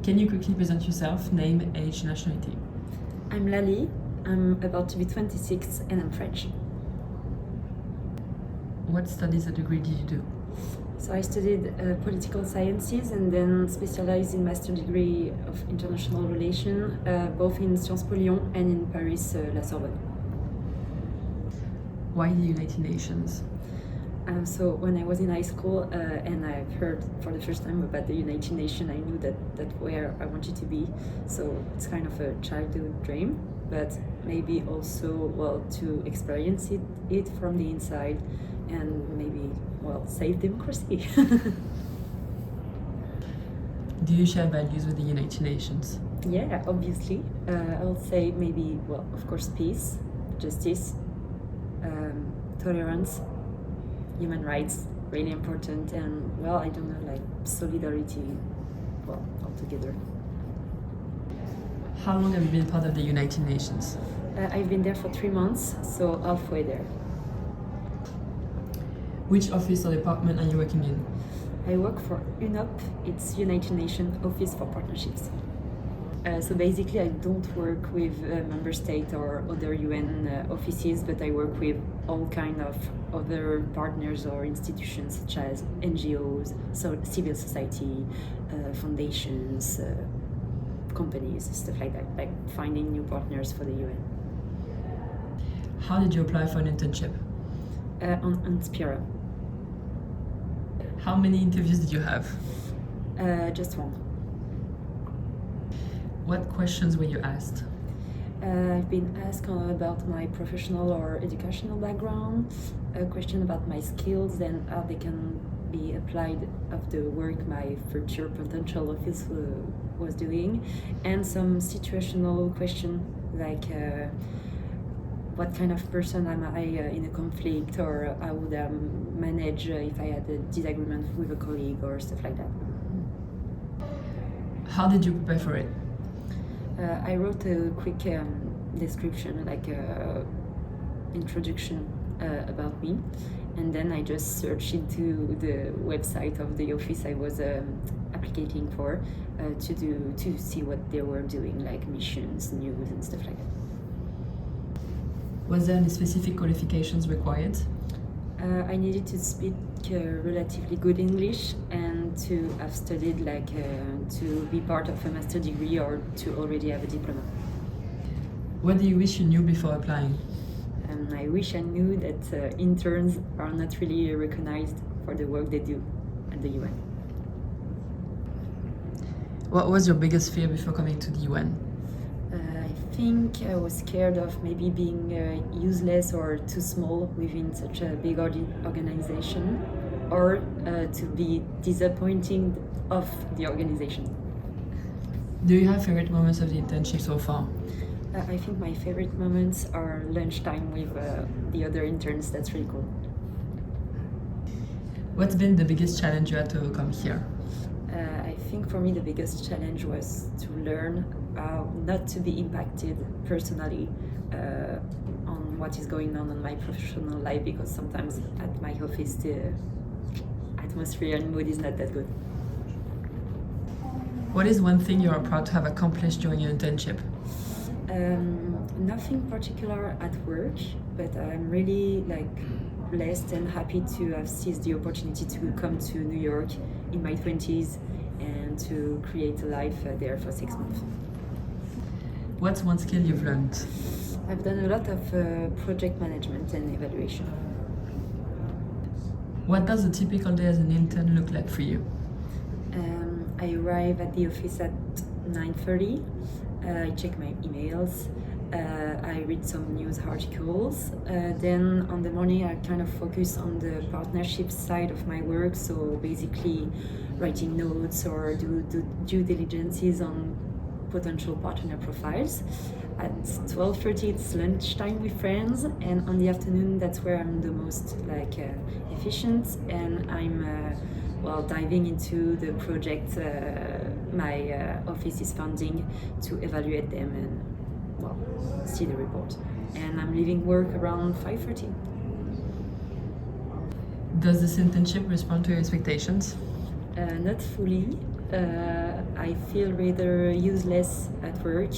Can you quickly present yourself, name, age, nationality? I'm Lalie, I'm about to be 26 and I'm French. What studies or degree did you do? So I studied political sciences and then specialized in master degree of international relations, both in Sciences Po Lyon and in Paris, la Sorbonne. Why the United Nations? So when I was in high school and I've heard for the first time about the United Nations, I knew that's where I wanted to be. So it's kind of a childhood dream, but maybe also, well, to experience it from the inside and maybe, well, save democracy. Do you share values with the United Nations? Yeah, obviously. I would say maybe, well, of course, peace, justice, tolerance, human rights, really important, and, well, I don't know, like solidarity, well, altogether. How long have you been part of the United Nations? I've been there for 3 months, so halfway there. Which office or department are you working in? I work for UNOP, it's United Nations Office for Partnerships. So basically I don't work with member state or other UN offices, but I work with all kind of other partners or institutions such as NGOs, so civil society, foundations, companies, stuff like that, like finding new partners for the UN. How did you apply for an internship? On Inspira. How many interviews did you have? Just one. What questions were you asked? I've been asked about my professional or educational background, a question about my skills and how they can be applied of the work my future potential office was doing, and some situational question like what kind of person am I in a conflict, or how would I manage if I had a disagreement with a colleague or stuff like that. How did you prepare for it? I wrote a quick description, like introduction about me, and then I just searched into the website of the office I was applying for to see what they were doing, like missions, news, and stuff like that. Was there any specific qualifications required? I needed to speak relatively good English and to have studied, like to be part of a master degree or to already have a diploma. What do you wish you knew before applying? I wish I knew that interns are not really recognized for the work they do at the UN. What was your biggest fear before coming to the UN? I think I was scared of maybe being useless or too small within such a big organization, or to be disappointing of the organization. Do you have favorite moments of the internship so far? I think my favorite moments are lunchtime with the other interns. That's really cool. What's been the biggest challenge you had to overcome here? I think for me the biggest challenge was to learn how not to be impacted personally on what is going on in my professional life, because sometimes at my office the atmosphere and mood is not that good. What is one thing you are proud to have accomplished during your internship? Nothing particular at work, but I'm really blessed and happy to have seized the opportunity to come to New York in my 20s and to create a life there for 6 months. What's one skill you've learned? I've done a lot of project management and evaluation. What does a typical day as an intern look like for you? I arrive at the office at 9:30. I check my emails. I read some news articles. Then on the morning I kind of focus on the partnership side of my work, so basically writing notes or do due diligences on potential partner profiles. At 12:30 it's lunchtime with friends, and on the afternoon that's where I'm the most efficient, and I'm diving into the project my office is funding to evaluate them and see the report. And I'm leaving work around 5:30. Does this internship respond to your expectations? Not fully. I feel rather useless at work.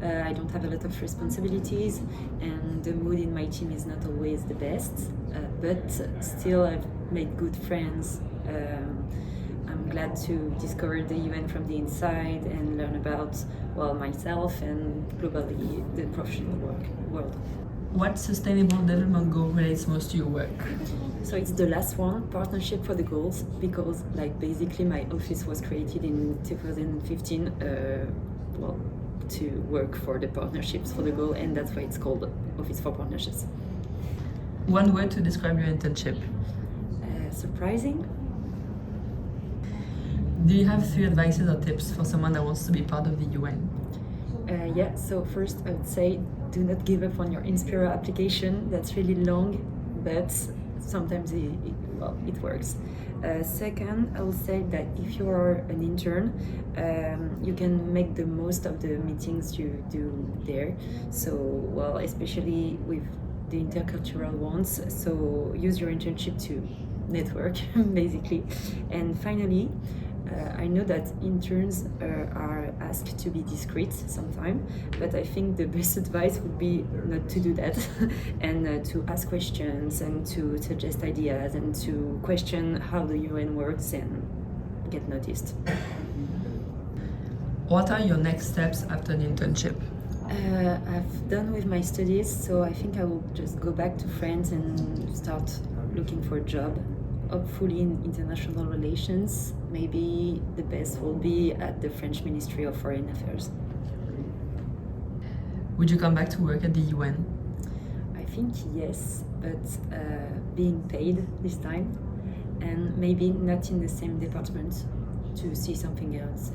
I don't have a lot of responsibilities, and the mood in my team is not always the best. But still, I've made good friends. I'm glad to discover the UN from the inside and learn about, well, myself and globally the professional world. What sustainable development goal relates most to your work? So it's the last one, partnership for the goals, because like basically my office was created in 2015, to work for the partnerships for the goal, and that's why it's called Office for Partnerships. One word to describe your internship. Surprising. Do you have 3 advices or tips for someone that wants to be part of the UN? Yeah, so first I would say do not give up on your Inspira application. That's really long, but sometimes it works. Second, I will say that if you are an intern, you can make the most of the meetings you do there. So, well, especially with the intercultural ones, so use your internship to network, basically. And finally, I know that interns are asked to be discreet sometimes, but I think the best advice would be not to do that and to ask questions and to suggest ideas and to question how the UN works and get noticed. What are your next steps after the internship? I've done with my studies, so I think I will just go back to France and start looking for a job. Hopefully in international relations. Maybe the best will be at the French Ministry of Foreign Affairs. Would you come back to work at the UN? I think yes, but being paid this time, and maybe not in the same department, to see something else.